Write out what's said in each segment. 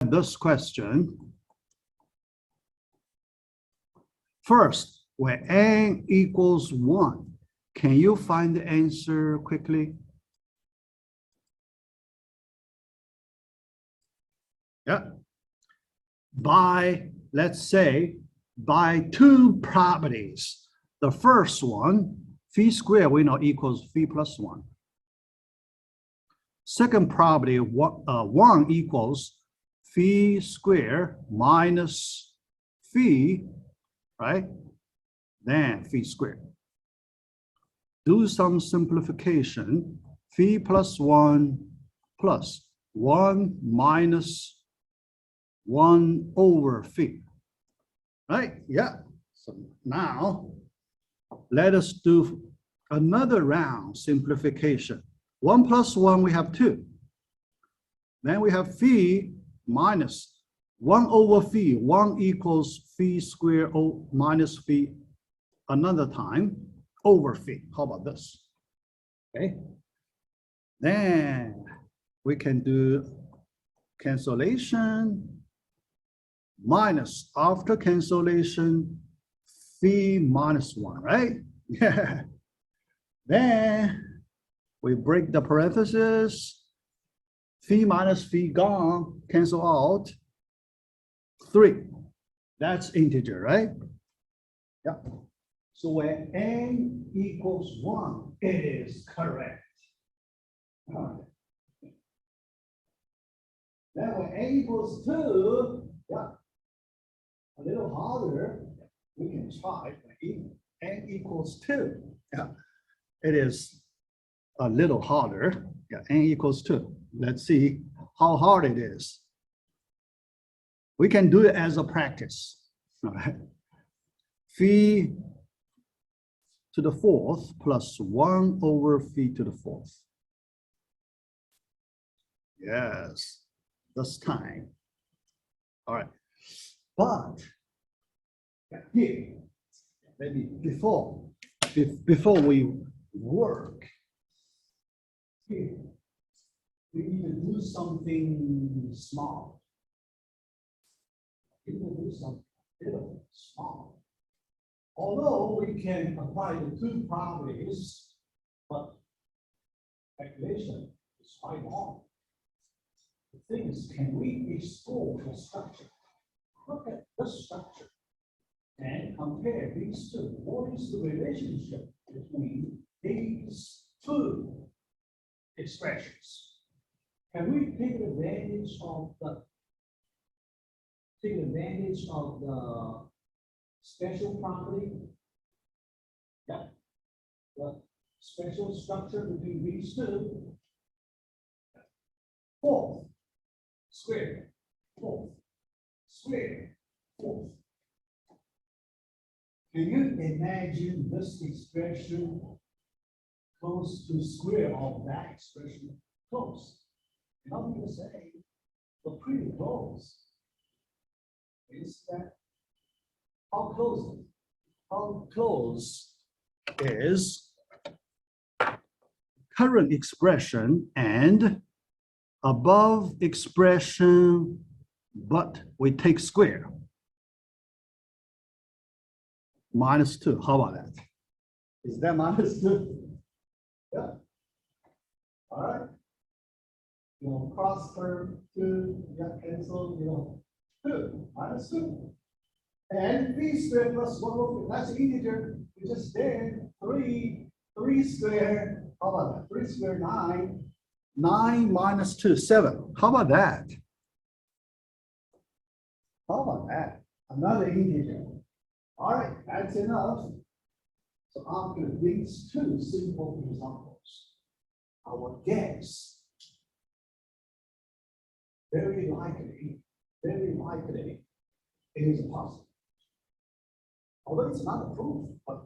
this question. First, when n equals 1, can you find the answer quickly? Yeah. By, let's say, by two properties. The first one, phi squared, we know equals phi plus 1. Second property, 1 equals phi squared minus phi, right? Then phi squared. Do some simplification. Phi plus 1 plus 1 minus 1 over phi, right? Yeah. So now let us do another round simplification. 1 plus 1, we have 2. Then we have phi minus 1 over phi. 1 equals phi squared minus phi another time over phi. How about this? Okay. Then we can do cancellation minus, after cancellation, phi minus 1, right? Yeah. Then we break the parentheses. Phi minus phi gone, cancel out. 3. That's integer, right? Yeah. So when n equals 1, it is correct. Then when n equals 2, yeah, a little harder, we can try when n equals 2. Yeah, it is a little harder. Yeah, n equals 2. Let's see how hard it is. We can do it as a practice. All right. Phi to the 4th plus 1 over phi to the 4th. Yes, this time. All right. But here, maybe before we work, here, we need to do something small. We need to do something little small. Although we can apply the two properties, but calculation is quite long. The thing is, can we explore the structure? Look at this structure and compare these two. What is the relationship between these two expressions? Can we take advantage of the special property? Yeah. The special structure between these two. 4th squared, 4th squared, 4th. Can you imagine this expression close to square of that expression? Close. And I'm going to say, but pretty close. Is that how close? How close is current expression and above expression, but we take square? Minus 2. How about that? Is that minus 2? Yeah. All right. You know, cross term 2, yeah, cancel, you know, 2, minus 2. And phi squared plus 1 over, that's an integer. We just did 3 squared. How about that? 3 squared, 9. 9 minus 2, 7. How about that? How about that? Another integer. All right, that's enough. So after these two simple examples, our guess, very likely, it is possible. Although it's not a proof, but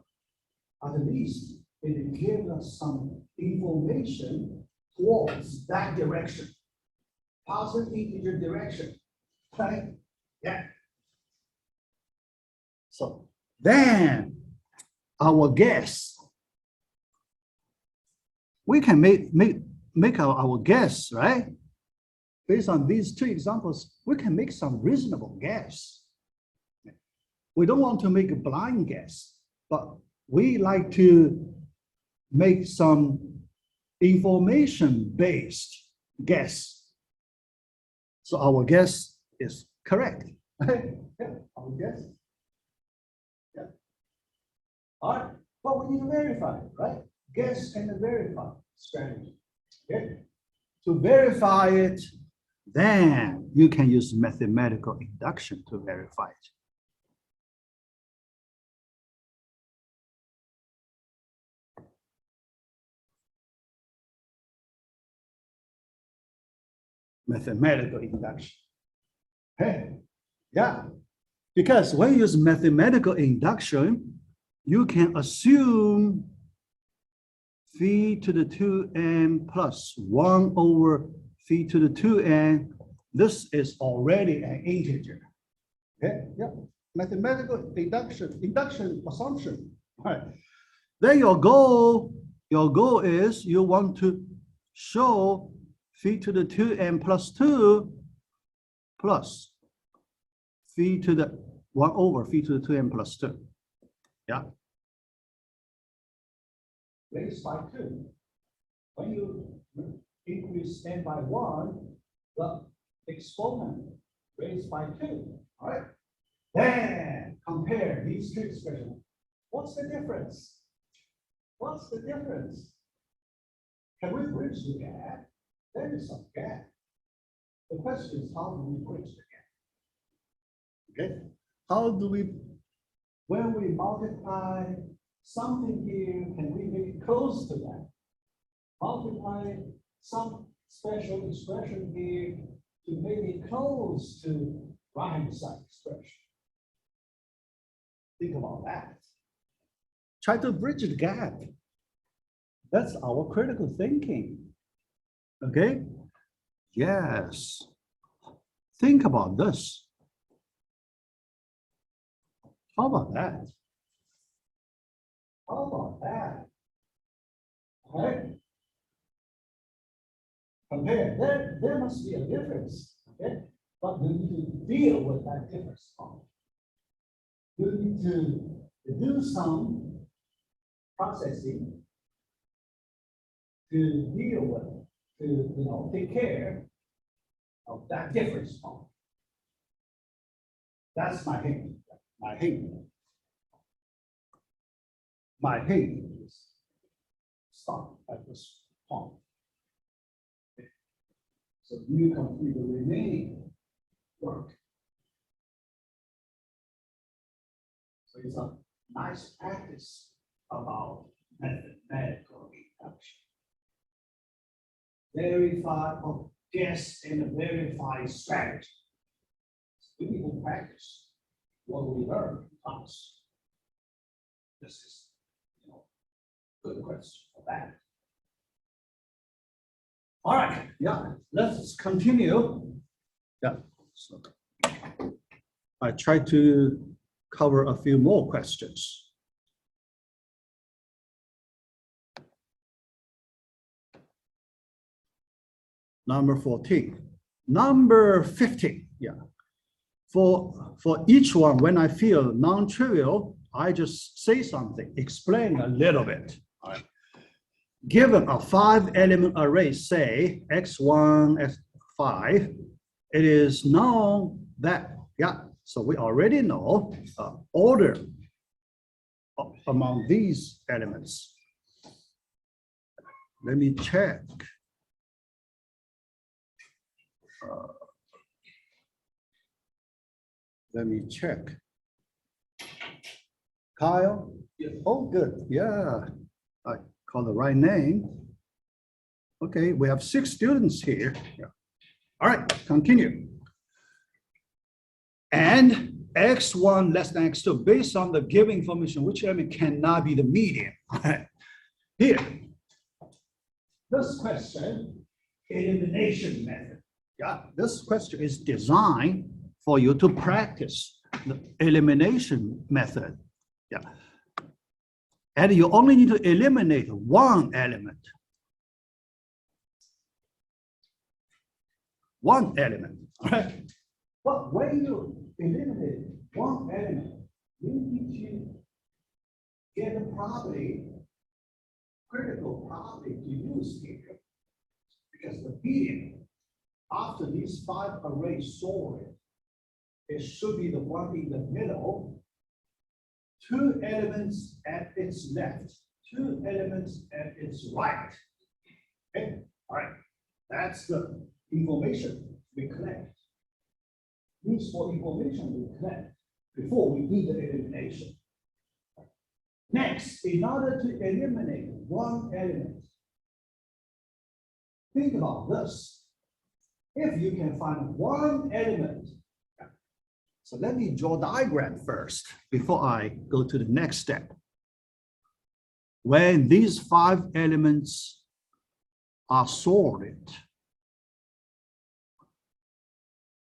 at least it gives us some information towards that direction, positive integer direction, right? Yeah. So then our guess, we can make our guess, right? based on these two examples, we can make some reasonable guess. We don't want to make a blind guess, but we like to make some information-based guess. So our guess is correct. Yeah, our guess. Yeah. All right, but we need to verify, right? Guess and verify strategy. Okay. To verify it, then you can use mathematical induction to verify it. Mathematical induction. Okay, yeah, because when you use mathematical induction, you can assume phi to the 2n plus 1 over phi to the 2n. This is already an integer. Okay, yeah, mathematical induction assumption. All right. Then your goal is you want to show phi to the 2n plus 2 plus phi to the 1 over phi to the 2n plus 2. Yeah. Raised by 2. When you increase n by 1, the exponent raised by 2. All right. Then compare these two expressions. What's the difference? What's the difference? Can we bridge the gap? There is some gap. The question is, how do we bridge the gap? Okay. How do we, when we multiply something here, can we make it close to that? Multiply some special expression here to make it close to right-hand side expression. Think about that. try to bridge the gap. That's our critical thinking. Okay? Yes. Think about this. How about that? How about that? Okay. Compare. There must be a difference. Okay. But we need to deal with that difference. You need to do some processing to deal with, to take care of that difference. That's my hint. My hint. My hint is stop at this point. Okay. So you complete the remaining work. So it's a nice practice about mathematical induction. Verify or guess and verify strategy. We need to practice what we learn in class. This is, good question for that. All right, yeah, let's continue. Yeah, so I try to cover a few more questions. Number 14. Number 15, yeah. For each one, when I feel non-trivial, I just say something, explain a little bit. All right. Given a 5-element array, say x1, x5, it is known that, yeah, so we already know order among these elements. Let me check. Let me check. Kyle? Yes. Oh, good. Yeah, I call the right name. Okay, we have 6 students here. Yeah. All right, continue. And x1 less than x2 based on the given information, which element cannot be the median. Here, this question, elimination method. Yeah, this question is designed for you to practice the elimination method. Yeah. And you only need to eliminate one element. one element, all right? But when you eliminate one element, you need to get a property, critical property to use here. Because the median, after these 5 arrays sorted, it should be the one in the middle, 2 elements at its left, 2 elements at its right. Okay, all right, that's the information we collect. Useful information we collect before we do the elimination. Next, in order to eliminate one element, think about this. If you can find one element, so let me draw a diagram first before I go to the next step. When these 5 elements are sorted,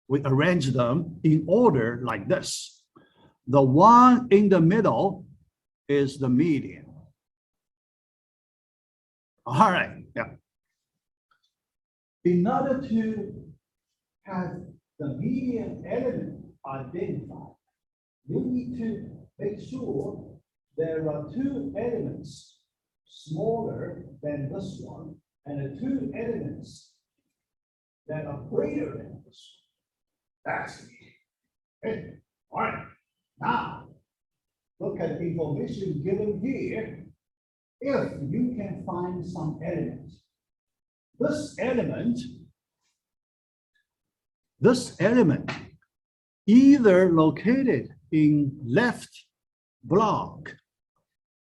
we arrange them in order like this. The one in the middle is the median. All right, yeah. In order to have the median element identified, you need to make sure there are 2 elements smaller than this one and 2 elements that are greater than this one. That's the median. Okay, all right. Now, look at the information given here. If you can find some element, this element either located in left block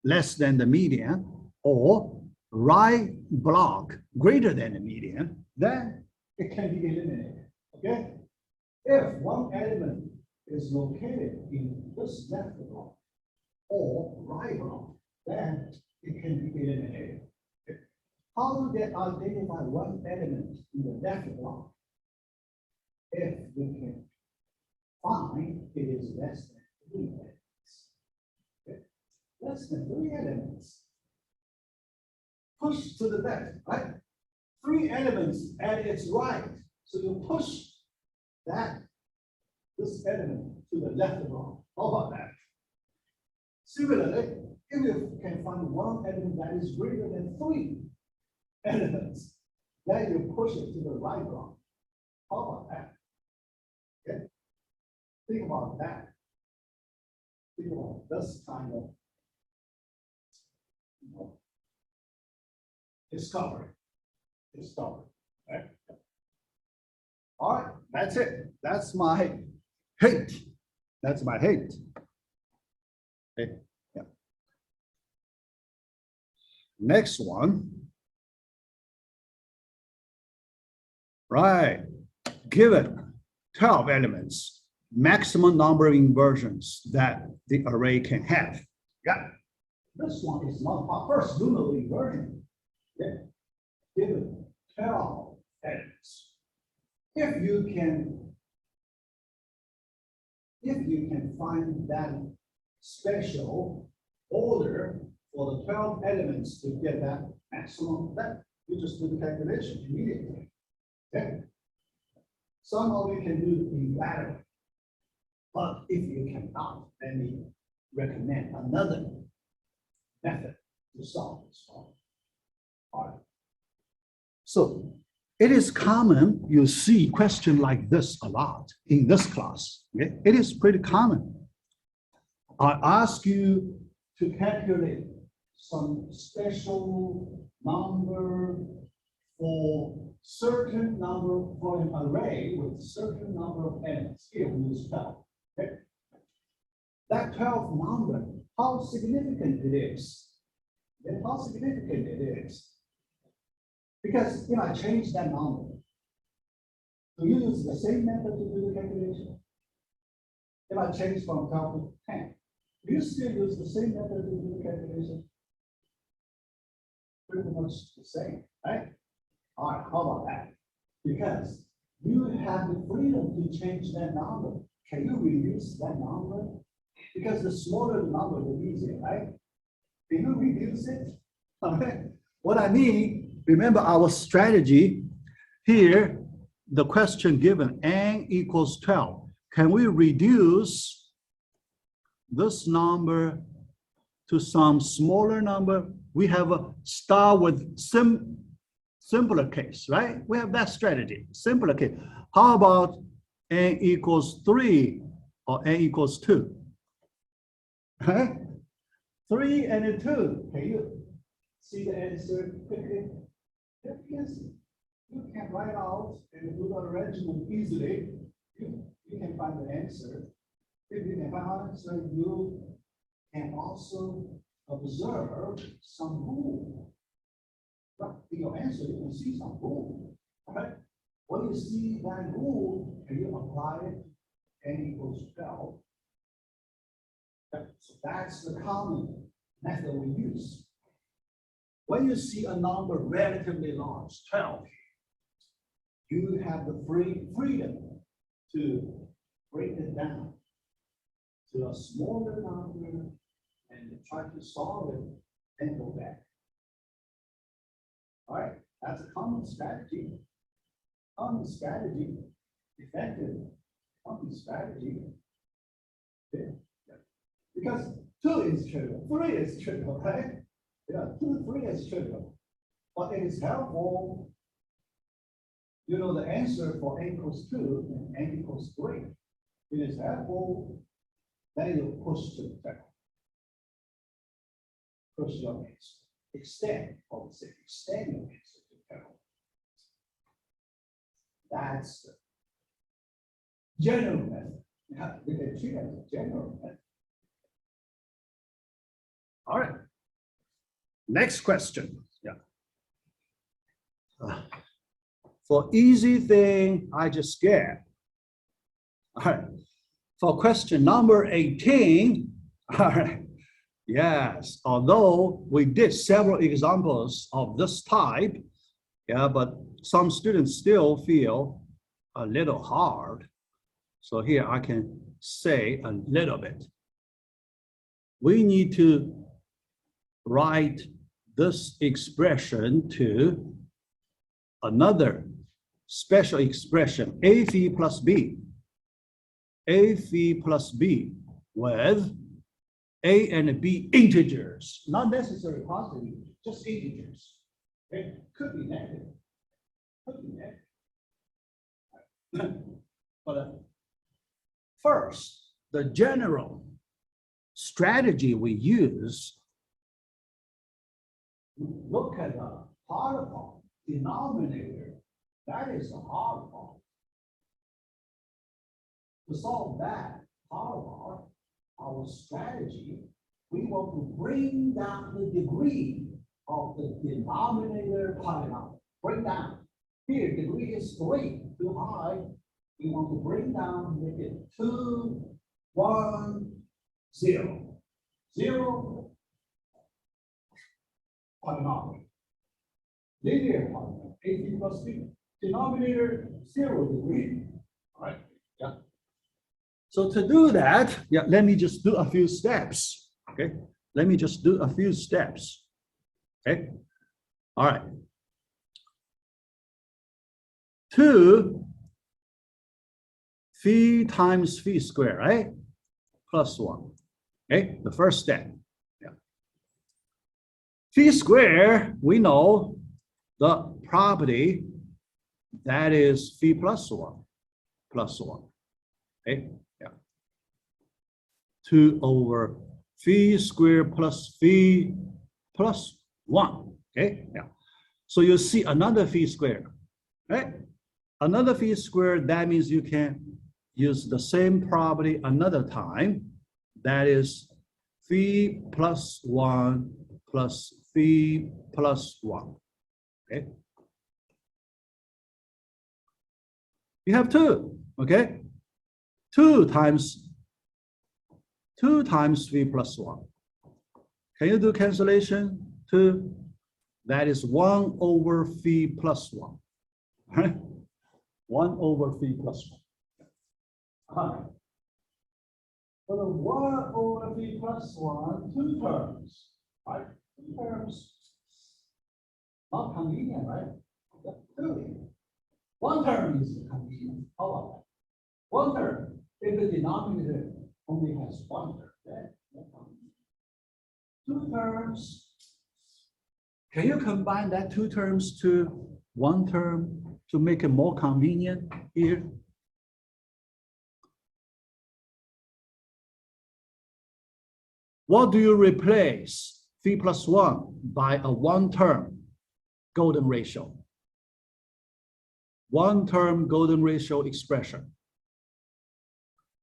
less than the median or right block greater than the median, then it can be eliminated. Okay? If one element is located in this left block or right block, then it can be eliminated. How do they identify one element in the left block? If we can find it is less than 3 elements. Okay? Less than 3 elements. Push to the left, right? 3 elements at its right. So you push this element to the left block. How about that? Similarly, if you can find one element that is greater than 3 elements, then you push it to the right block. How about that? Okay. Think about that. Think about this kind of discovery. Right? All right, that's it. That's my hint. That's my hint. Okay. Yeah. Next one. Right. Given 12 elements, maximum number of inversions that the array can have. Yeah. This one is not our first Lunar inversion. Yeah. Given 12 elements. If you can find that special order for the 12 elements to get that maximum, then you just do the calculation immediately. Okay. Some of you can do it in ladder, but if you cannot, then we recommend another method to solve this problem. All right. So it is common, you see questions like this a lot in this class. Okay? It is pretty common. I ask you to calculate some special number for certain number for an array with certain number of elements. Here we use 12. Okay? That 12 number, how significant it is. And how significant it is. Because if I change that number, do you use the same method to do the calculation? If I change from 12 to 10, do you still use the same method to do the calculation? Pretty much the same, right? All right, how about that? Because you have the freedom to change that number. Can you reduce that number? Because the smaller the number, the easier, right? Can you reduce it? All right. What I mean, remember our strategy here, the question given, n equals 12. Can we reduce this number to some smaller number? We have a start with simpler case, right? We have that strategy, simpler case. How about n equals 3 or n equals 2? Huh? 3 and 2. Can you see the answer quickly? Because you can write out and do the arrangement easily. You can find the answer. If you can find the answer, you can also observe some rule. But in your answer, you can see some rule. Right? When you see that rule, and you apply it, n equals 12. So that's the common method we use. When you see a number relatively large, 12, you have the freedom to break it down to a smaller number and try to solve it and go back. All right, that's a common strategy. Common strategy, effective common strategy. Yeah. Because 2 is trivial, 3 is trivial, right? Yeah, 2, 3 is trivial. But it is helpful, you know, the answer for n equals 2 and n equals 3. It is helpful that you push to the second. Push your answer. Extend, I would say, extend your answer to the second. That's the general method. Yeah, you can treat it as a general method. All right. Next question. Yeah. For easy thing, I just get. All right. For question number 18, all right. Yes, although we did several examples of this type, yeah, but some students still feel a little hard. So here I can say a little bit. We need to write this expression to another special expression, a phi plus b. A phi plus b with a and b integers, not necessarily positive, just integers. It could be negative. Could be negative. But first, the general strategy we use, look at the particle denominator. That is the hard part. To solve that hard part, our strategy, we want to bring down the degree of the denominator polynomial. Bring down. Here, degree is 3, too high. We want to bring down, make it 2, 1, 0. 0 polynomial. Linear polynomial, a phi plus b. Denominator 0 degree. All right. Yeah. So to do that, yeah, let me just do a few steps. Okay. Let me just do a few steps. Okay. All right. 2 phi times phi squared, right? Plus 1. Okay. The first step. Yeah. Phi squared, we know the property that is phi plus 1 plus 1. Okay. 2 over phi squared plus phi plus 1. Okay, yeah. So you see another phi squared, right? Another phi squared, that means you can use the same property another time. That is phi plus 1 plus phi plus 1. Okay. You have 2, okay? 2 times phi plus 1. Can you do cancellation? 2. That is 1 over phi plus 1. Right? 1 over phi plus 1. All right. For the 1 over phi plus 1, 2 terms. Right? 2 terms. Not convenient, right? 2. One term is convenient. How about that? One term, if the denominator only has one term, then no problem. Two terms. Can you combine that two terms to one term to make it more convenient here? What do you replace phi plus 1 by a one-term golden ratio? One-term golden ratio expression.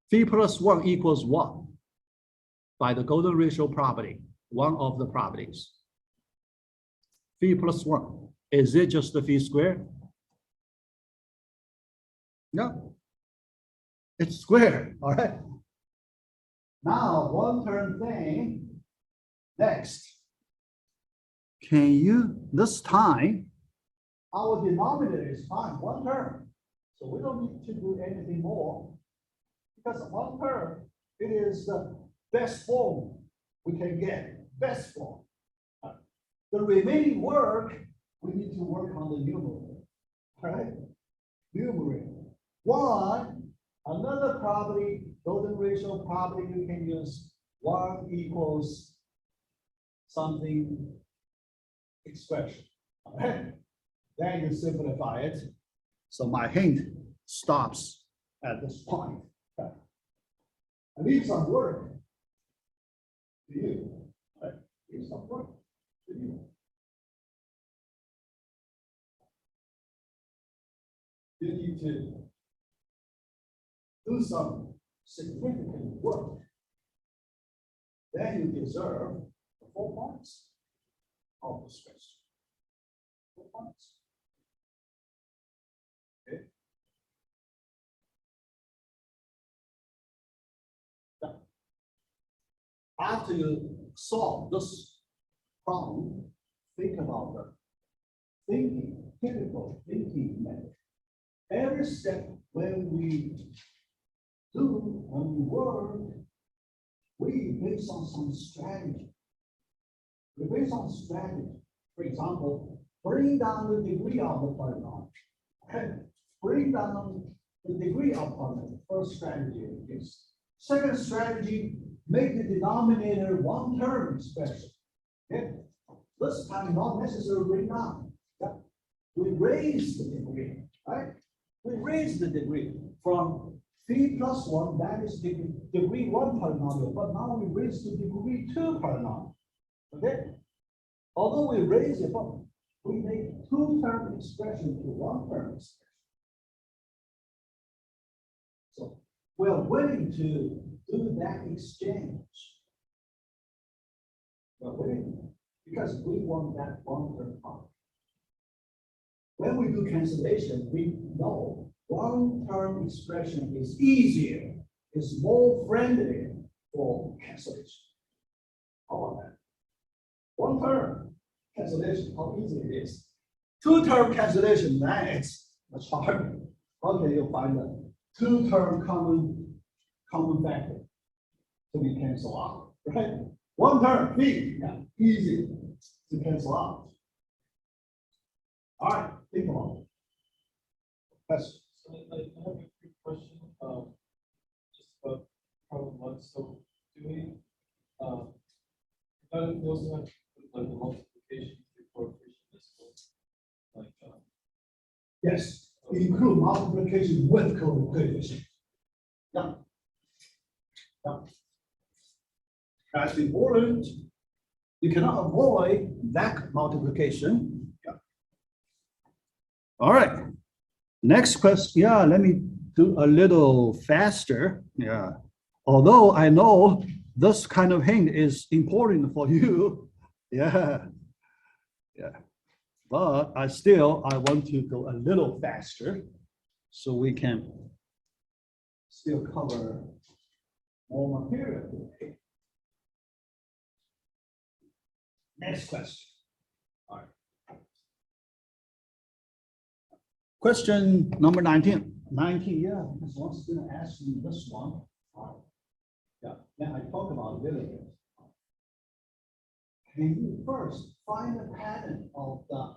Phi plus 1 equals what? By the golden ratio property, one of the properties. Phi plus 1. Is it just the phi squared? No. It's squared, all right? Now, one-term thing. Next. Can you, this time, Our denominator is fine, one term. So we don't need to do anything more. Because one term, it is the best form we can get, best form. The remaining work, we need to work on the numerator, all right? Numerator. One, another property, golden ratio property we can use, 1 equals something expression, all right? Then you simplify it. so my hint stops at this point. I leave some work to you, right? Leave some work to you. You need to do some significant work. Then you deserve the 4 points of this question. 4 points. Okay. Now, after you solve this problem, think about the typical thinking method. Every step when we work, we base on some strategy. We base on strategy. For example, bring down the degree of the polynomial. Okay? Bring down the degree of polynomial. First strategy is. Second strategy, make the denominator one term expression. Okay? This time not necessarily bring down. Yeah? We raise the degree, right? We raise the degree from phi plus 1, that is degree 1 polynomial, but now we raise to degree 2 polynomial. Okay? Although we raise it, but we make two-term expression to one-term expression. So we're willing to do that exchange. We're willing because we want that one-term part. When we do cancellation, we know one-term expression is easier, is more friendly for cancellation. How about that? One-term cancellation, how easy it is. Two-term cancellation, man, it's much harder. Okay, you'll find a two-term common factor to be canceled out, right? One term, B, yeah, easy to cancel out. All right, think about it. Questions? So I have a quick question, just about problem 1. So do we, we also have like the multiplication coefficient as well? Like, Yes, include multiplication with coefficient. Yeah. Yeah. That's important. You cannot avoid that multiplication. Yeah. All right. Next question. Yeah, let me do a little faster. Yeah. Although I know this kind of hint is important for you. Yeah. Yeah. But I want to go a little faster so we can Still cover more material. Next question. All right. Question number 19. 19, yeah, because one's going to ask me this one. Yeah, then I talk about it a little bit. Can you first find the pattern of the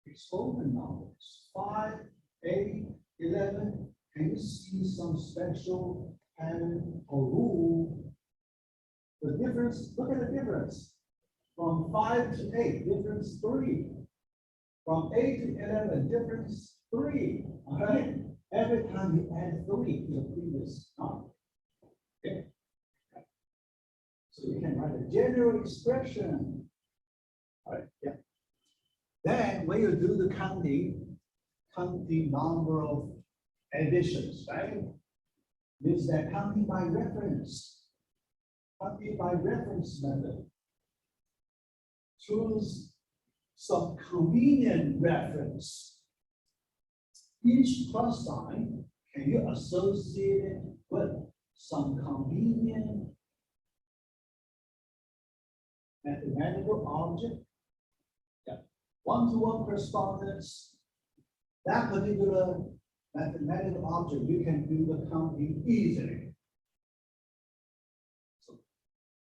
exponent numbers? 5, 8, 11. Can you see some special pattern or rule? The difference, look at the difference. From 5 to 8, difference 3. From 8 to 11, difference 3. All right? Every time you add 3 to the previous number. Okay? So you can write a general expression. All right, yeah. Then when you do the counting, count the number of additions, right? Means that counting by reference. Counting by reference method. Choose some convenient reference. Each plus sign, can you associate it with some convenient mathematical object? Yeah. One-to-one correspondence. That particular mathematical object, you can do the counting easily. So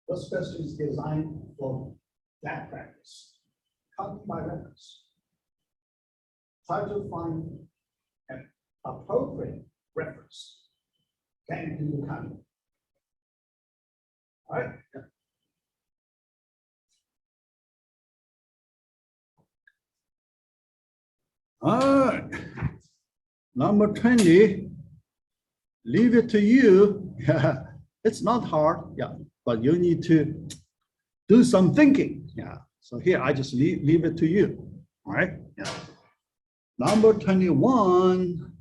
this question is designed for that practice. Counting by reference. Try to find an appropriate reference. Can do the counting. All right. Yeah. All right. Number 20, leave it to you. Yeah, it's not hard, yeah, but you need to do some thinking. Yeah. So here I just leave it to you. All right. Yeah. Number 21,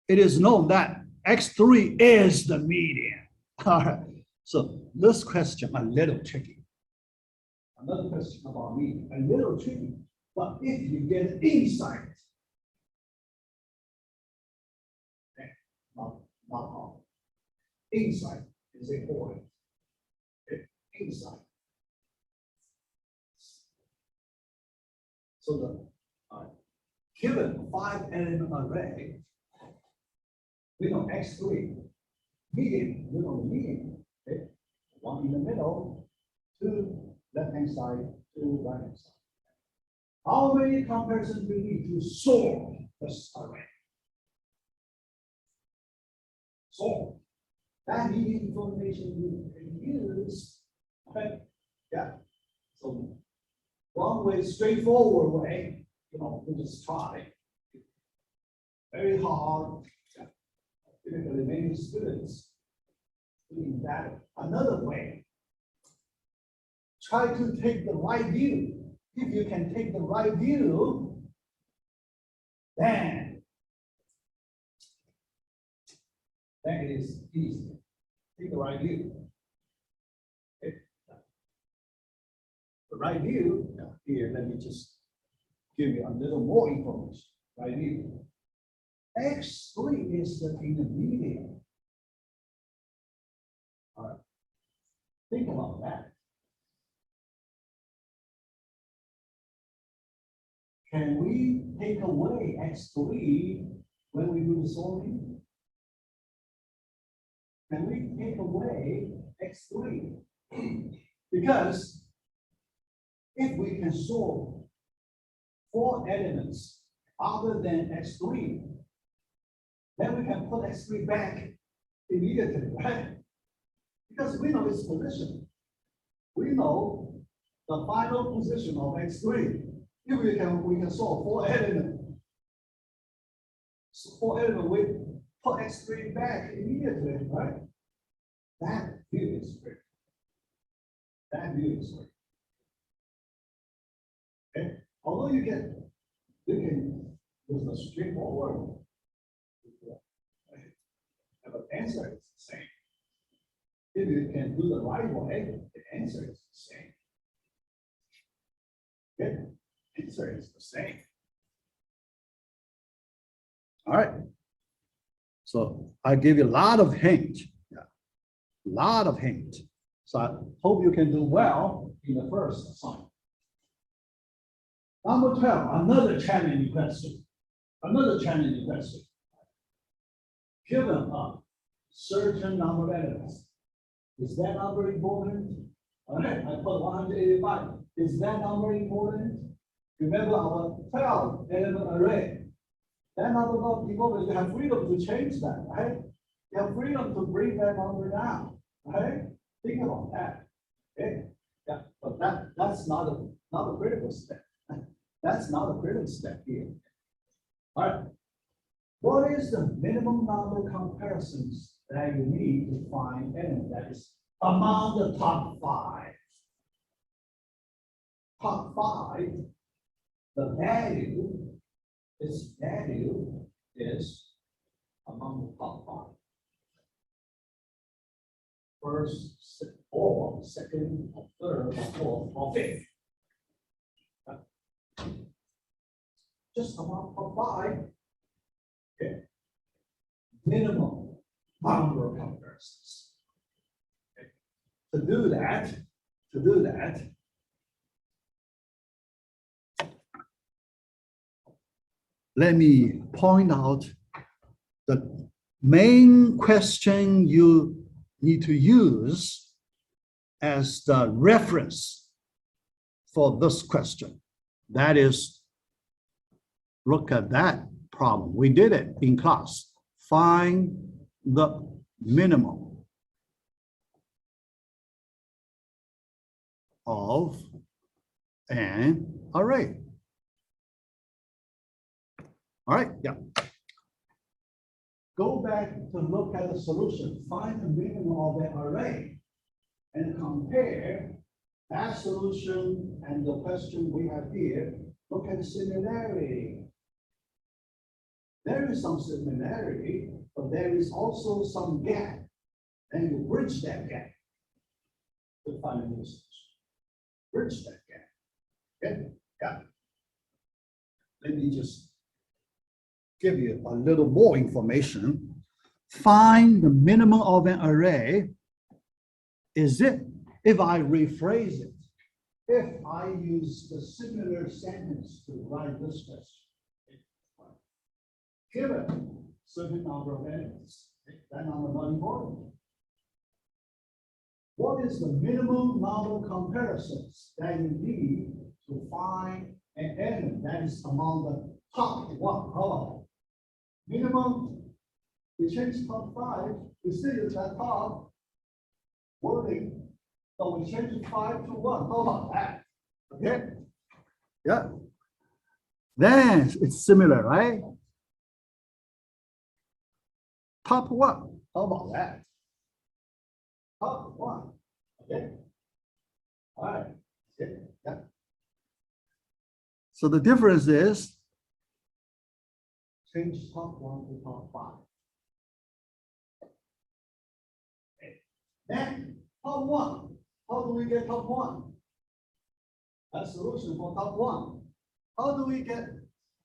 it is known that X3 is the median. All right. So this question a little tricky. Another question about me, a little tricky, but if you get insight, okay, not all. Insight is important. Okay, insight. So the given 5-element array, we know X3, median, we know the median, okay? 1 in the middle, 2 left-hand side, 2 right-hand side. How many comparisons do we need to solve this array? Solve. That median information you can use, okay? Yeah. So one way, straightforward way, we just try. Very hard. Yeah. Typically, many students doing that. Another way, try to take the right view. If you can take the right view, then it is easy. Take the right view. Okay. The right view, here, let me just give you a little more information. Right view. X3 is the intermediate. All right. Think about that. Can we take away X3 when we do the solving? Can we take away X3? Because if we can solve 4 elements other than X3, then we can put X3 back immediately, right? Because we know its position. We know the final position of X3. If we can solve 4 elements. So 4 elements, we put X3 back immediately, right? That view is great. That view is great. Okay? Although you can use the straightforward, but the answer is the same. If you can do the right way, the answer is the same. Okay? The answer is the same. All right. So I give you a lot of hint. Yeah. A lot of hint. So I hope you can do well in the first assignment. Number 12, another challenging question. Another challenging question. Given a certain number of elements, is that number important? All right, I put 185. Is that number important? Remember our 12 element array. That number not equal, you have freedom to change that, right? You have freedom to bring that number down, right? Think about that. Okay? Yeah, but that's not a critical step. That's not a critical step here. All right. What is the minimum number of comparisons that you need to find n that is among the top 5? Top 5, the value is among the top 5. First, or second, or third, or fourth, or fifth. Just among top 5. Okay. Minimum number of comparisons. Okay. To do that, let me point out the main question you need to use as the reference for this question. That is, look at that problem. We did it in class. Find the minimum of an array. All right, yeah. Go back to look at the solution. Find the minimum of the array and compare that solution and the question we have here. Look at the similarity. There is some similarity, but there is also some gap. And you bridge that gap to find a new solution. Bridge that gap. Okay, got it. Let me just give you a little more information. Find the minimum of an array. Is it, if I rephrase it, if I use the similar sentence to write this question, given certain number of elements, that number not important. What is the minimum number of comparisons that you need to find an element that is among the top 1? How about that? Minimum, we change top 5, we still use that top wording, so we change 5 to 1. How about that? Okay? Yeah. Then it's similar, right? Top 1. How about that? Top 1. Okay. All right. Okay. Yeah. So the difference is change top 1 to top 5. Okay. Then top 1. How do we get top 1? A solution for top 1. How do we get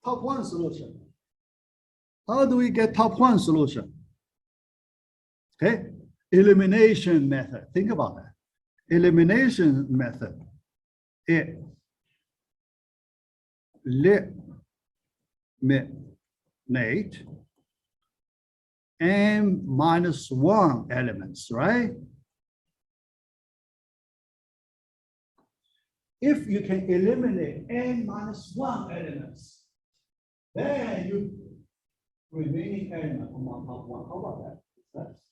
top 1 solution? How do we get top 1 solution? Okay. Elimination method. Think about that. Elimination method. It eliminate n minus 1 elements, right? If you can eliminate n minus 1 elements, then you remaining element among top 1. How about that? That's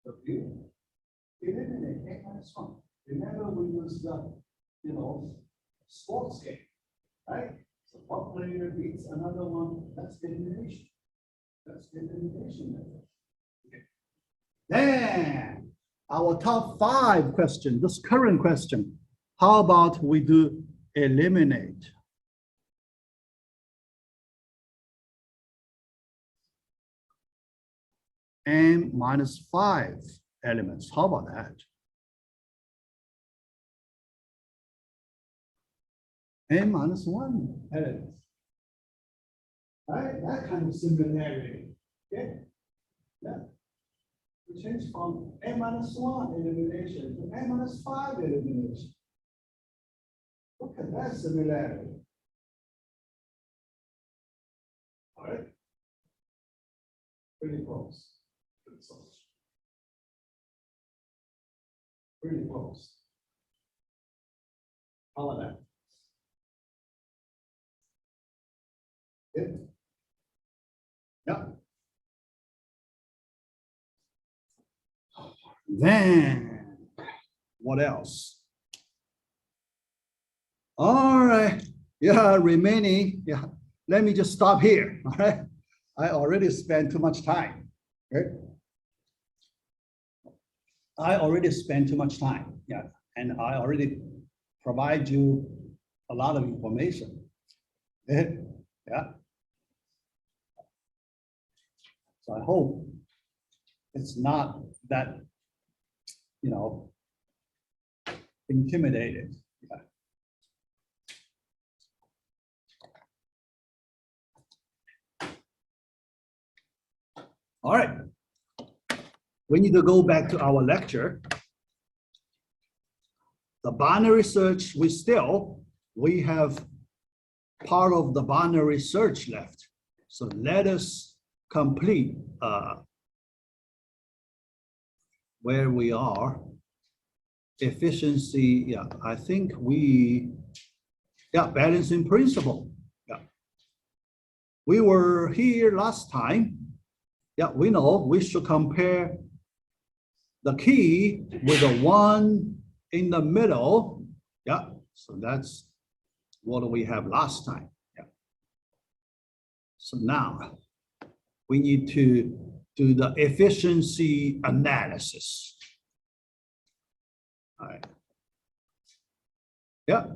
the view. Eliminate n minus 1. Remember we use the, sports game, right? So one player beats another one. That's elimination. That's the elimination method. Okay. Then our top 5 question, this current question, how about we do eliminate? N minus 5 elements. How about that? N minus 1 elements. Right? That kind of similarity. Okay? Yeah. We change from n minus 1 elimination to n minus 5 elimination. Look at that similarity. All right? Pretty close. Pretty close. How about that? Yeah. Then, what else? All right, yeah, remaining, yeah. Let me just stop here, all right? I already spent too much time, right? I already spent too much time, yeah, and I already provide you a lot of information. Yeah. So I hope it's not that, you know, intimidated. Yeah. All right. We need to go back to our lecture. The binary search, we have part of the binary search left. So let us complete where we are. Efficiency, yeah, I think balancing principle. Yeah. We were here last time. Yeah, we know we should compare the key with the one in the middle. Yeah, so that's what we have last time. Yeah. So now we need to do the efficiency analysis. All right. Yeah,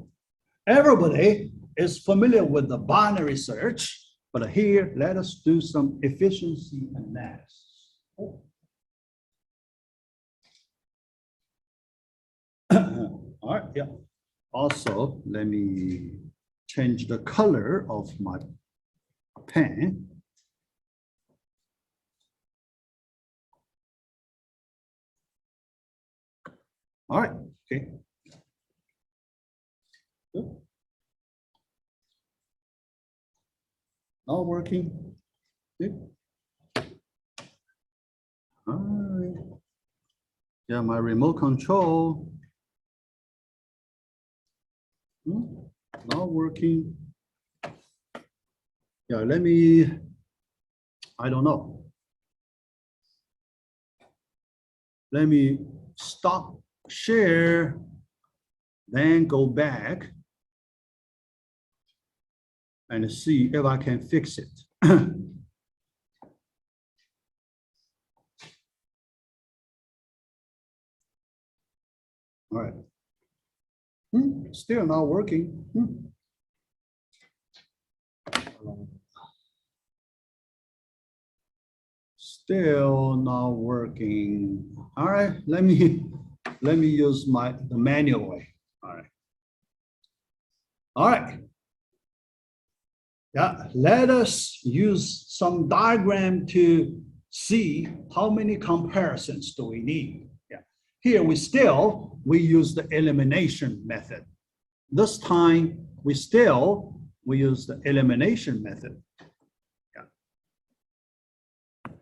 everybody is familiar with the binary search, but here, let us do some efficiency analysis. Oh. All right, yeah. Also, let me change the color of my pen. All right, okay. Good. Not working. Good. All right. Yeah, my remote control. Not working. Yeah, let me, I don't know. Let me stop share, then go back and see if I can fix it. All right. Still not working. Still not working. All right, let me use the manual way. All right. All right. Yeah, let us use some diagram to see how many comparisons do we need. Yeah. Here we use the elimination method. This time we use the elimination method. Yeah.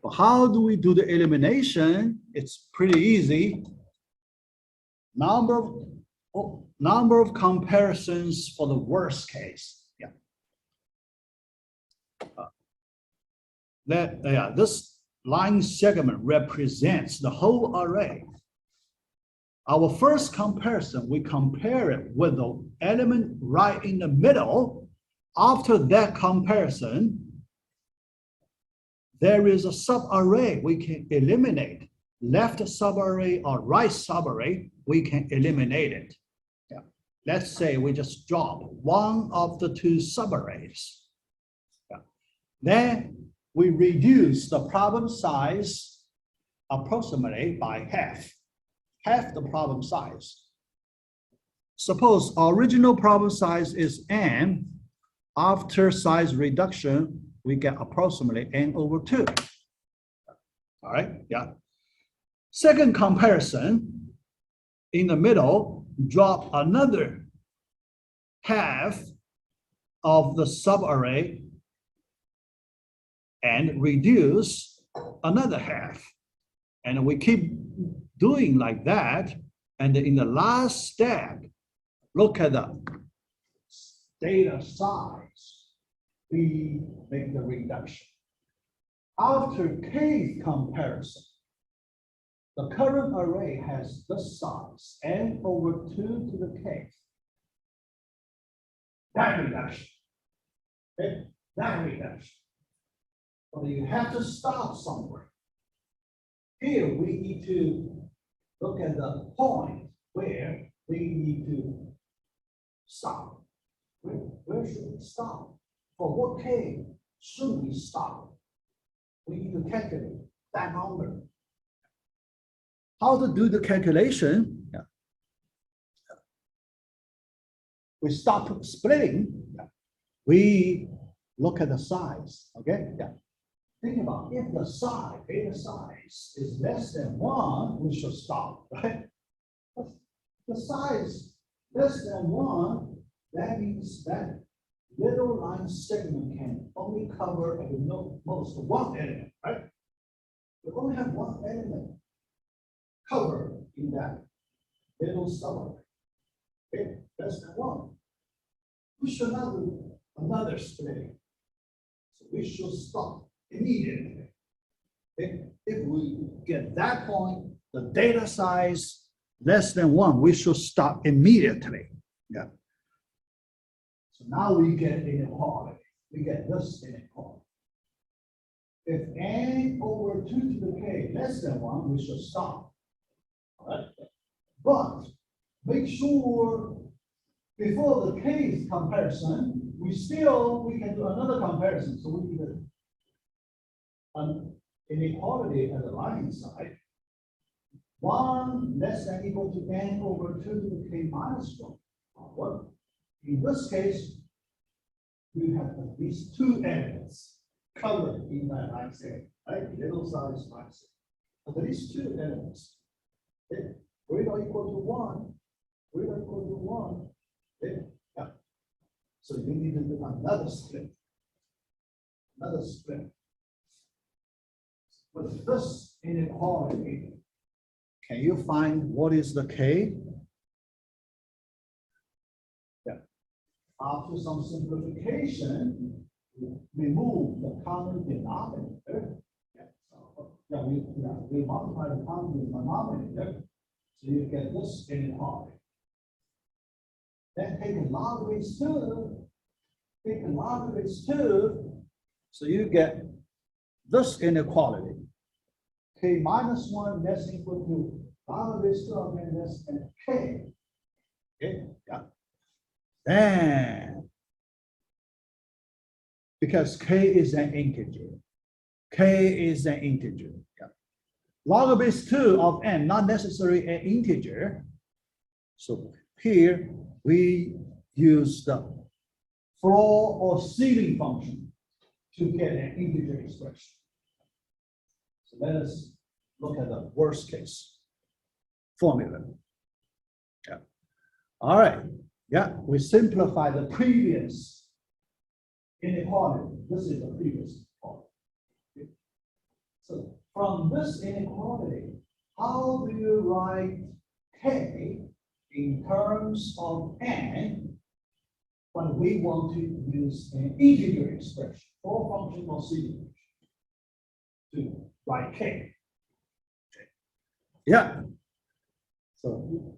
But how do we do the elimination? It's pretty easy. Number of comparisons for the worst case. This line segment represents the whole array. Our first comparison, we compare it with the element right in the middle. After that comparison, there is a subarray we can eliminate. Left subarray or right subarray, we can eliminate it. Yeah. Let's say we just drop one of the two subarrays. Yeah. Then we reduce the problem size approximately by half the problem size. Suppose original problem size is n. After size reduction, we get approximately n over 2. All right, yeah. Second comparison, in the middle, drop another half of the subarray and reduce another half. And we keep doing like that. And in the last step, look at the data size. we make the reduction. After case comparison, the current array has this size, n over 2 to the k. That reduction. Okay, that reduction. But you have to stop somewhere. Here we need to look at the point where we need to stop. Where should we stop? For what k should we stop? We need to calculate that number. How to do the calculation? Yeah. We stop splitting. Yeah. We look at the size. Okay. Yeah. Think about if the size, data size is less than 1, we should stop, right? The size less than 1, that means that little line segment can only cover at the most one element, right? We only have one element covered in that little subarray. Okay, less than 1. We should not do another splitting. So we should stop immediately. Okay? If we get that point, the data size less than 1, we should stop immediately. Yeah. So now we get inequality. We get this inequality. If n over 2 to the k less than 1, we should stop. All right. But make sure before the case comparison, we can do another comparison. So we need an inequality at the line side. 1 less than equal to n over 2 to the k minus 1. What? In this case, we have at least 2 elements covered in that line segment, right? Little size line segment. At least 2 elements. Okay. Greater or equal to 1. Greater or equal to 1. Okay. Yeah. So you need to do another split. Another split. With this inequality, can you find what is the k? Yeah. After some simplification, we remove the common denominator. Yeah. We multiply the common denominator, so you get this inequality. Then take a log of its 2. Take a log of its 2, so you get this inequality. K minus 1 less equal to log of its 2 of n less than k. Okay, yeah. Then, because k is an integer. K is an integer. Yeah. Log of its 2 of n, not necessarily an integer. So here we use the floor or ceiling function to get an integer expression. So let us look at the worst case formula. Yeah. All right. Yeah, we simplify the previous inequality. This is the previous inequality. Okay. So from this inequality, how do you write k in terms of n when we want to use an integer expression for function or ceiling to write k? Okay. Yeah. So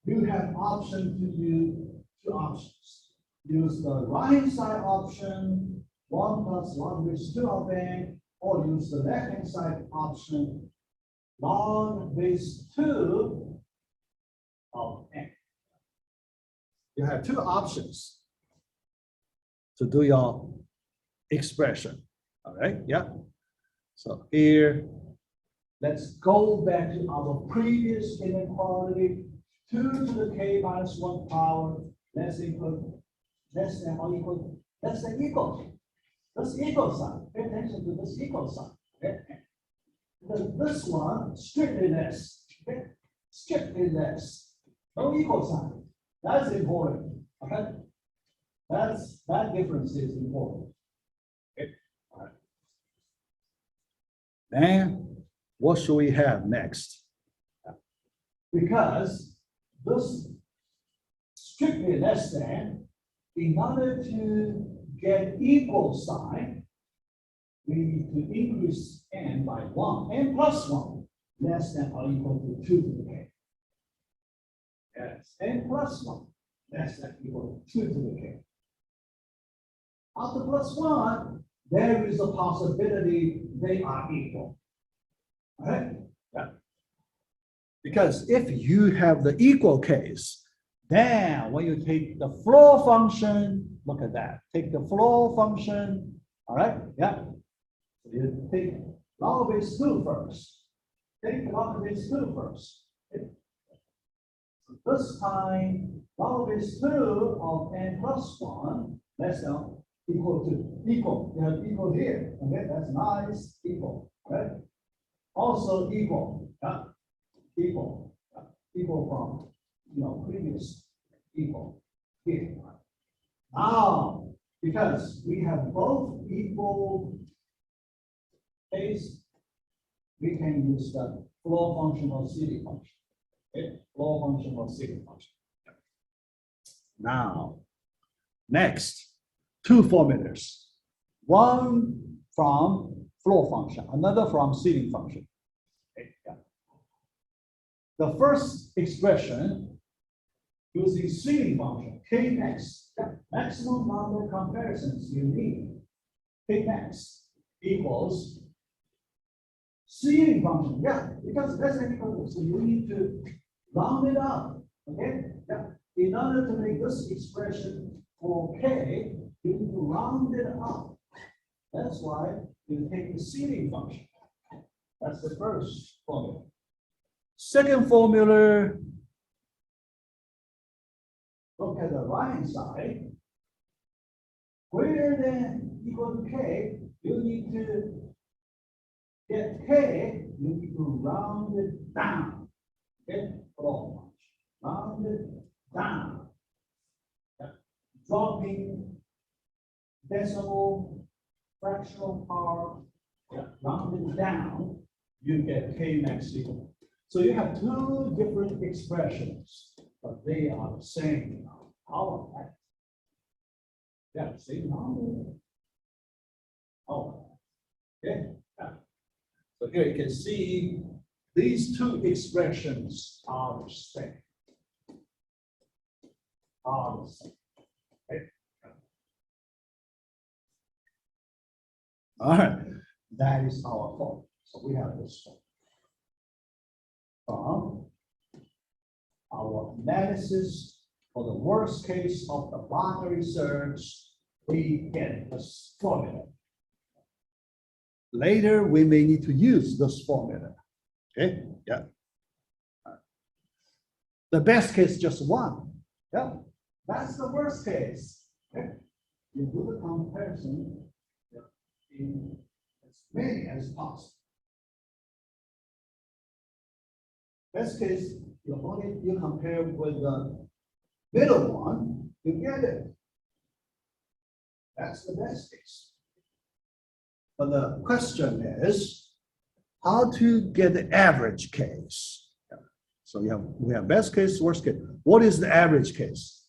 you have option to do 2 options. Use the right side option, 1 plus 1 with 2 of n, or use the left hand side option, log with 2 of n. You have 2 options to do your expression. All right, yeah. So here, let's go back to our previous inequality. 2 to the k minus 1 power less than or equal, less than equal. This equal sign. Pay attention to this equal sign. Okay. This one strictly less. Okay. Strictly less. No equal sign. That's important. Okay. That difference is important. Okay. All right. Then what should we have next? Because this strictly less than, in order to get equal sign, we need to increase n by 1, n plus 1, less than or equal to 2 to the k. Yes, n plus 1, less than or equal to 2 to the k. After plus 1, there is a possibility they are equal. All right? Yeah. Because if you have the equal case, then when you take the flow function, look at that, take the flow function, all right, yeah. So you take log base 2 first. Take log base 2 first. Okay. So this time, log base 2 of n plus 1, less than equal to equal. You have equal here. Okay, that's nice. Equal. Right? Also equal. Yeah. Equal. Yeah. Equal from previous equal here. Now, because we have both equal case, we can use the flow function or ceiling function. Okay, flow function or ceiling function. Now, next, two formulas. One from flow function, another from ceiling function. Okay, yeah. The first expression using ceiling function, Kmax, maximum number of comparisons you need. Kmax equals ceiling function, yeah, because that's an equal, so you need to round it up, okay? Yeah. In order to make this expression for k, you need to round it up. That's why you take the ceiling function. That's the first formula. Second formula, look at the right side. Greater than equal to k, you need to get k, you need to round it down. Okay, flow function. Round it down. Yeah. Dropping decimal, fractional part, yeah. Round it down, you get k max equal. So you have two different expressions, but they are the same power factor. Yeah, same number. Oh, okay. Yeah. So here you can see these two expressions are the same. Are the same. Okay. All right, that is our formula. So we have this one. From our analysis for the worst case of the binary search, we get this formula. Later, we may need to use this formula. Okay, yeah. The best case, just one. Yeah, that's the worst case. Okay, you do the comparison in as many as possible. Best case, you compare with the middle one, you get it. That's the best case. But the question is, how to get the average case? So we have best case, worst case. What is the average case?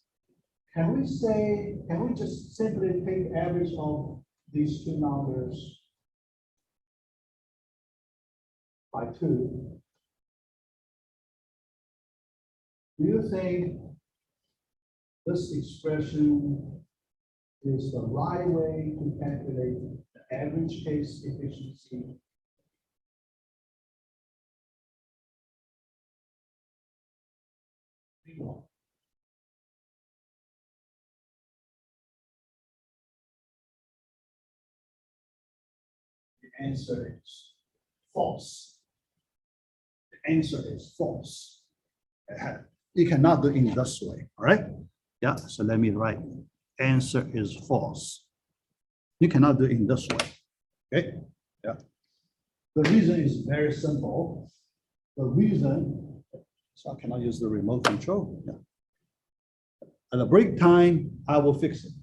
Can we just simply take average of these two numbers by 2? Do you think this expression is the right way to calculate the average case efficiency? The answer is false. The answer is false. You cannot do it in this way, all right? Yeah, so let me write. Answer is false. You cannot do it in this way, okay? Yeah. The reason is very simple. The reason, so I cannot use the remote control. Yeah. At the break time, I will fix it.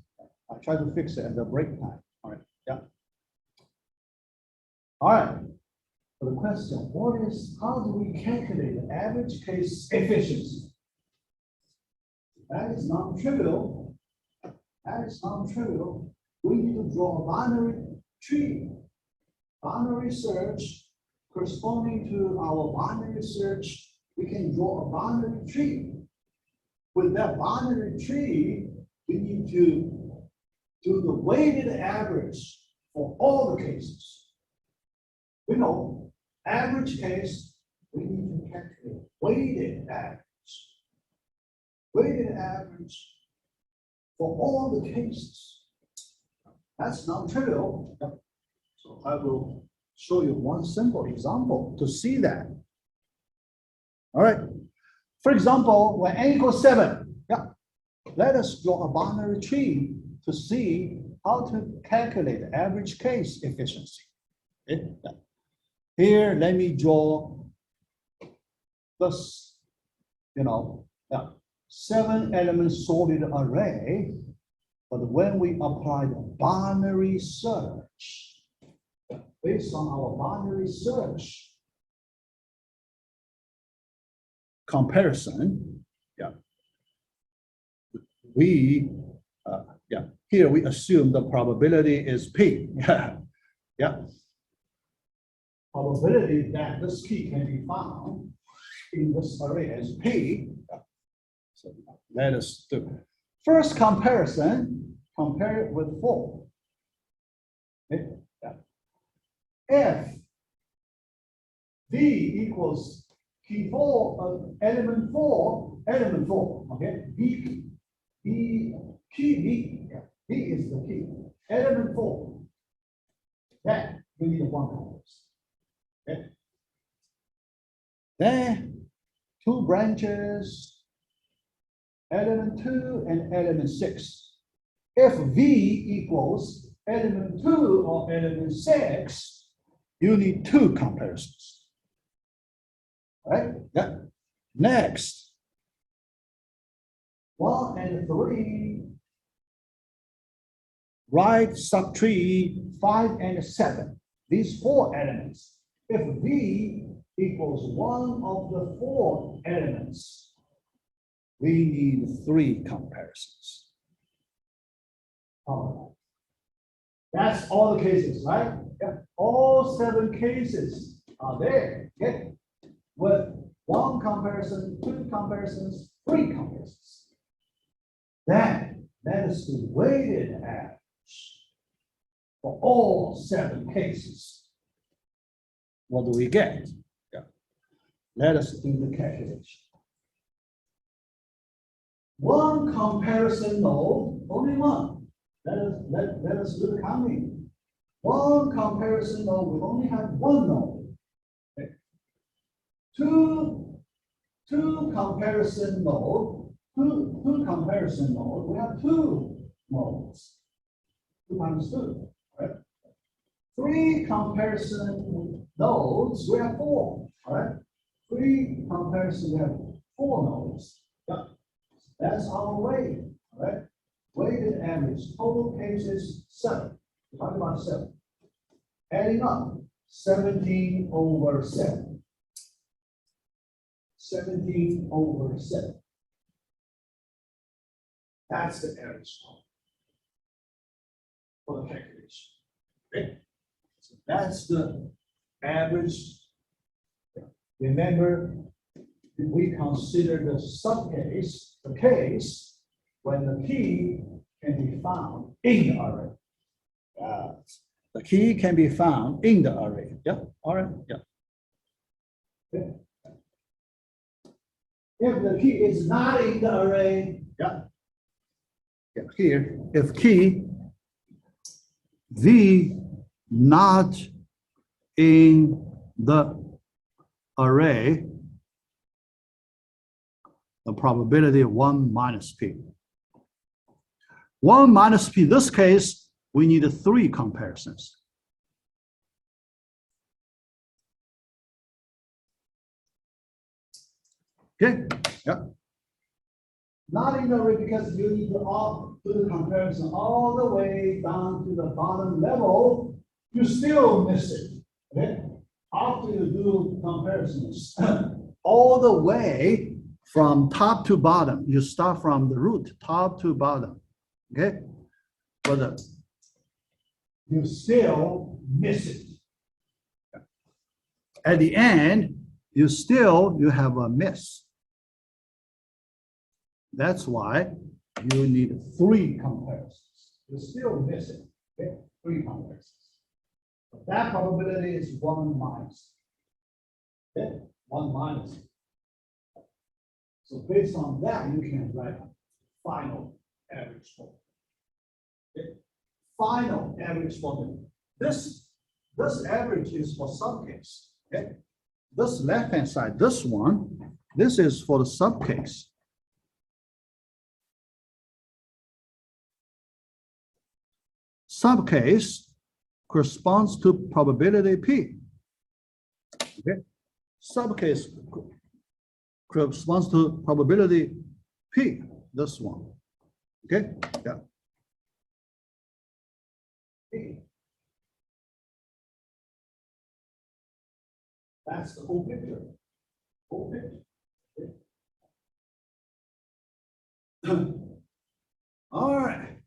I try to fix it at the break time, all right? Yeah. All right. So the question, how do we calculate the average case efficiency? That is non-trivial. That is non-trivial. we need to draw a binary tree. Binary search corresponding to our binary search, we can draw a binary tree. With that binary tree, we need to do the weighted average for all the cases. We know average case, we need to calculate weighted average. Weighted average for all the cases. That's non-trivial. So I will show you one simple example to see that. All right. For example, when n equals 7, yeah, let us draw a binary tree to see how to calculate the average case efficiency. Okay? Yeah. Here, let me draw this, 7-element sorted array. But when we apply the binary search, based on our binary search comparison, here we assume the probability is P. Probability that this key can be found in this array as P. So let us do first comparison, compare it with 4. Okay? If V equals key 4, element 4, okay? V, key V, V is the key. Element 4, then we need one comparison. Okay? Then 2 branches, element 2 and element 6. If V equals element 2 or element 6, you need 2 comparisons. All right? Yeah. Next, 1 and 3, right subtree 5 and 7. These 4 elements. If V equals 1 of the 4 elements, we need 3 comparisons. All right. That's all the cases, right? Yeah. All 7 cases are there. Okay? With 1 comparison, 2 comparisons, 3 comparisons. Then let us do weighted average for all 7 cases. What do we get? Yeah. Let us do the calculation. 1 comparison node, only 1. Let us do the counting. 1 comparison node, we only have 1 node. Okay. 2 comparison node, 2 comparison node, we have 2 nodes. 2 times 2, right? 3 comparison nodes, we have 4, all right? 3 comparison, we have 4 nodes. Yeah. That's our weight, all right? Weighted average, total cases 7. We're talking about 7. Adding up, 17 over 7. 17 over 7. That's the average for the calculation. Okay? So that's the average. Remember, we consider the subcase, the case when the key can be found in the array. The key can be found in the array. Yeah, all right, yeah. Okay. If the key is not in the array, here, if key V not in the array, the probability of 1 minus P. 1 minus P, this case, we need 3 comparisons. Okay, yeah. Not in the array because you need to do the comparison all the way down to the bottom level, you still miss it. Okay? After you do comparisons, all the way from top to bottom, you start from the root, top to bottom. Okay? But you still miss it. At the end, you have a miss. That's why you need 3 comparisons. You still miss it. Okay? 3 comparisons. But that probability is 1 minus. Okay? 1 minus. So based on that, you can write final average formula. Okay? Final average formula. This average is for some case. Okay? This left-hand side, this one, this is for the subcase. Subcase corresponds to probability P. Okay? Subcase corresponds to probability P, this one. Okay? Yeah. P. That's the whole picture. Whole picture. Okay. All right.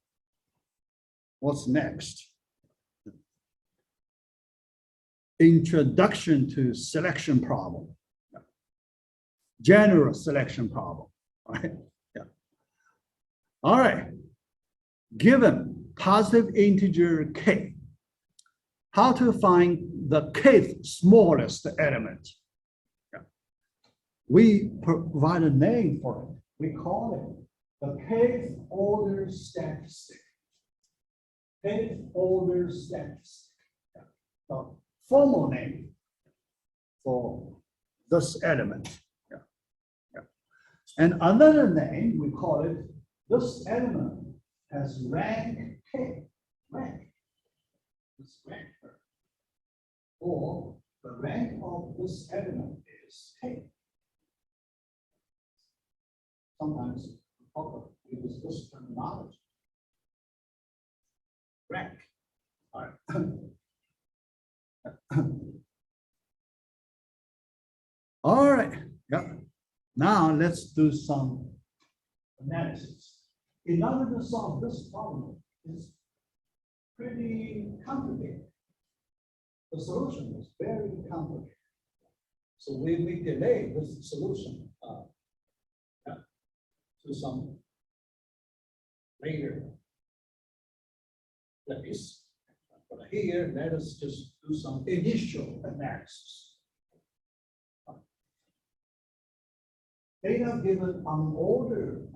What's next? Introduction to selection problem. General selection problem. All right. Yeah. All right. Given positive integer k, how to find the kth smallest element? Yeah. We provide a name for it. We call it the kth order statistic. Kth order statistic. Yeah. The formal name for this element. Yeah. Yeah. And another name, we call it, this element has rank k. Rank. This rank. Or the rank of this element is k. Sometimes we use this terminology. Rank. All right. All right. Yeah. Now let's do some analysis. In order to solve this problem, it's pretty complicated. The solution is very complicated. So we delay this solution to some later place. But here, let us just do some initial analysis. Data given unordered.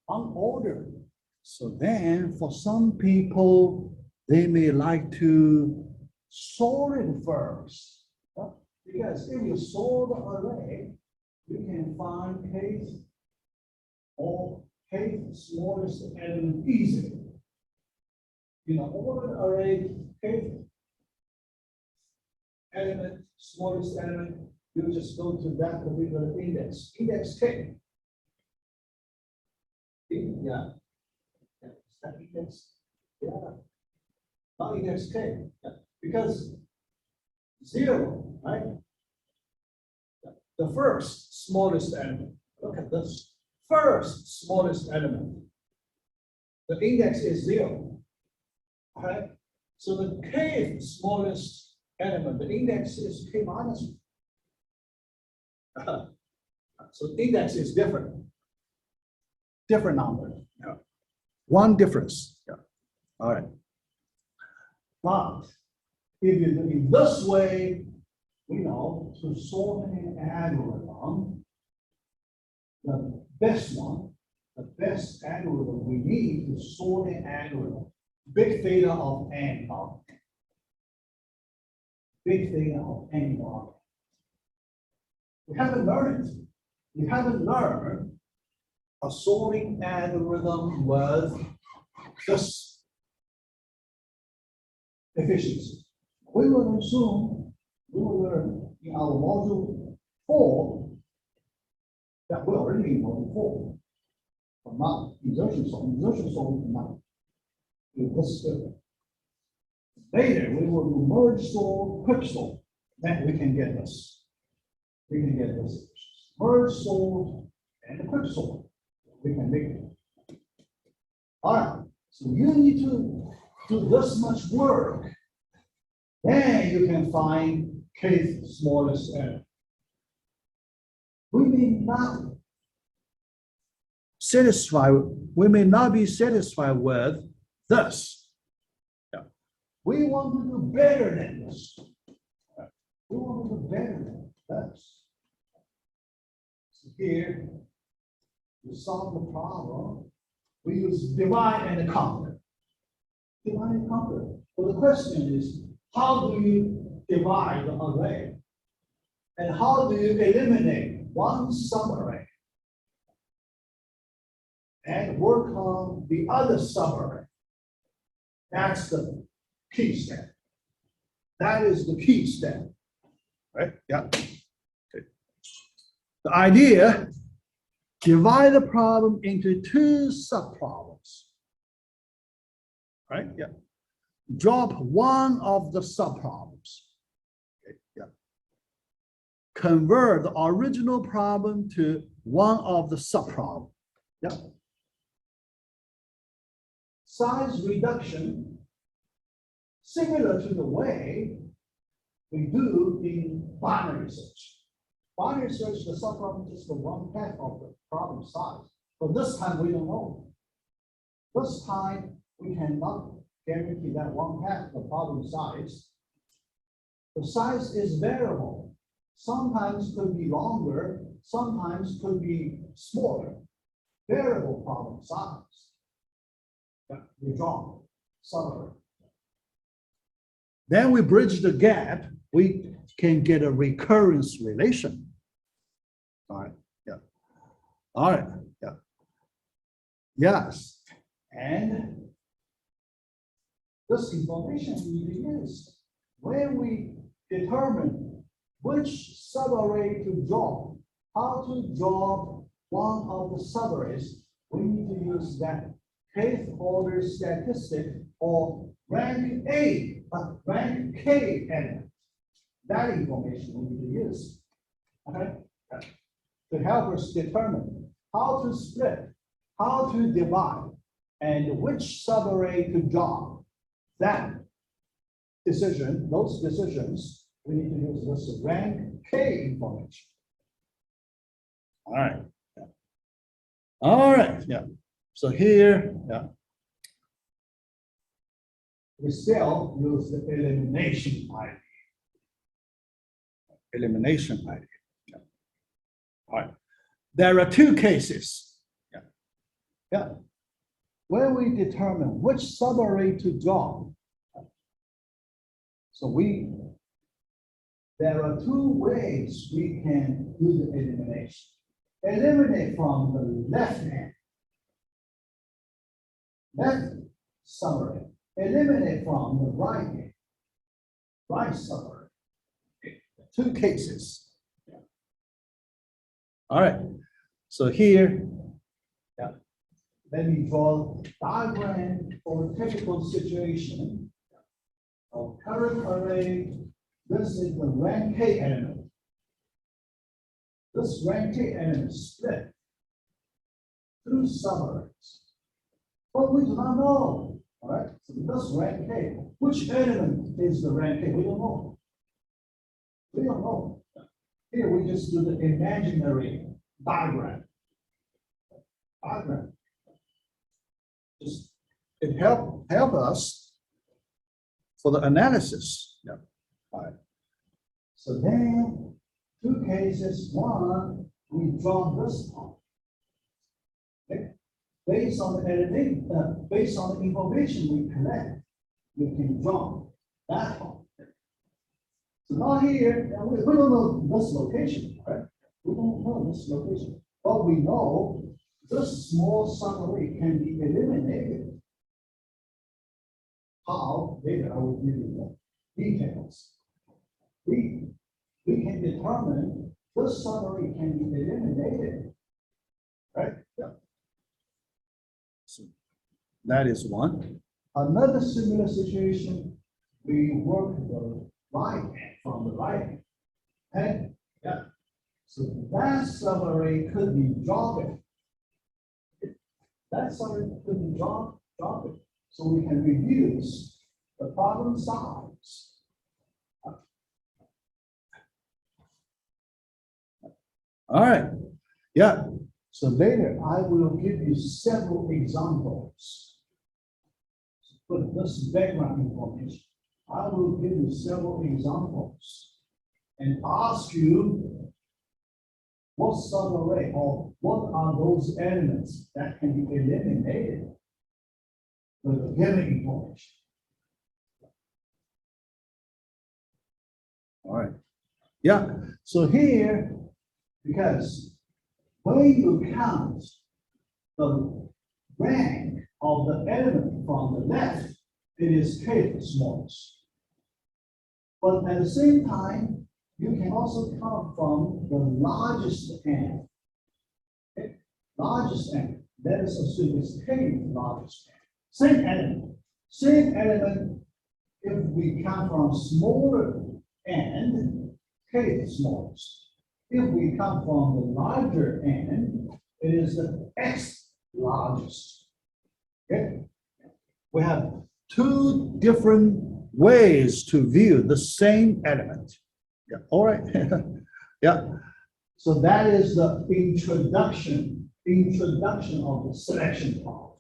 Unordered. So then for some people, they may like to sort it first. Because if you sort the array, you can find kth or kth smallest element easily. In an ordered array, kth element, smallest element, you just go to that particular index, index k. Yeah. Is that index? Yeah. Not index k. Yeah. Because 0, right? The first smallest element. Look at this. First smallest element. The index is 0. Right? So the kth smallest element, the index is k minus 1. So the index is different. Different number. Yeah. One difference. Yeah. All right. But if you do it this way, we know to sort an algorithm, the best algorithm we need to sort an algorithm, big theta of n of n. Big theta of n of n. We haven't learned it. We haven't learned a sorting algorithm with this efficiency. We will assume, we will learn in our module 4 that we already in module 4, but not insertion sort. Insertion sort not. This later we will do merge sort, quick sort. Then we can get this. We can get this. Merge sort and quick sort. We can make it. All right. So you need to do this much work, then you can find kth smallest error. We may not be satisfied with this. Yeah. We want to do better than this. We want to do better than this. So here, to solve the problem, we use divide and conquer. Divide and conquer. Well, the question is, how do you divide the array? And how do you eliminate one subarray and work on the other subarray? That's the key step. That is the key step. Right? Yeah. Okay. The idea, divide the problem into two subproblems. Right? Yeah. Drop one of the subproblems. Okay. Yeah. Convert the original problem to one of the subproblems. Yeah. Size reduction, similar to the way we do in binary search. Binary search, the subproblem is the one half of the problem size. But this time we don't know. This time we cannot guarantee that one half the problem size. The size is variable. Sometimes could be longer, sometimes could be smaller. Variable problem size. Yeah, we draw summary. Then we bridge the gap. We can get a recurrence relation. All right. Yeah. All right. Yeah. Yes. And this information we use when we determine which subarray to draw, how to draw one of the subarrays, we need to use that kth order statistic or rank A, rank K element. That information we need to use. Okay? To help us determine how to split, how to divide, and which subarray to draw. That decision, those decisions, we need to use this rank K information. All right. Yeah. All right. Yeah. So here, yeah, we still use the elimination idea. Elimination idea. Yeah. All right. There are two cases. Yeah. Yeah. Where we determine which subarray to draw. So there are two ways we can do the elimination. Eliminate from the left hand. Left subarray. Eliminate from the right hand. Right subarray. Okay. Two cases. Yeah. All right. So here, yeah, let me draw a diagram for a typical situation of current array. This is the rank K element. This rank K element split two subarrays. But we do not know. All right. So this rank K, which element is the rank K? We don't know. We don't know. Here we just do the imaginary diagram. Just it help us for the analysis. Yeah. All right. So then two cases. One, we draw this part. Okay. Based on the editing, based on the information we collect, we can draw that part. So now here, we don't know this location, right? We don't know this location, but we know this small subarray can be eliminated. How? Later I will give you the details. We can determine this subarray can be eliminated, right? Yeah. So that is one. Another similar situation, we work the right hand from the right hand. Okay? Yeah. So that subarray could be dropped. That subarray could be dropped. so we can reduce the problem size. All right, yeah. So later I will give you several examples. Put this background information. I will give you several examples and ask you what sort of array or what are those elements that can be eliminated with the given information. All right. Yeah. So here, because when you count the rank of the element from the left, it is k to the smallest. But at the same time, you can also count from the largest n. Okay? Largest n. Let us assume it's k largest n. Same element. Same element. If we count from smaller n, k is smallest. If we count from the larger n, it is the x largest. Okay? We have two different ways to view the same element. Yeah, all right. Yeah. So that is the introduction of the selection problem.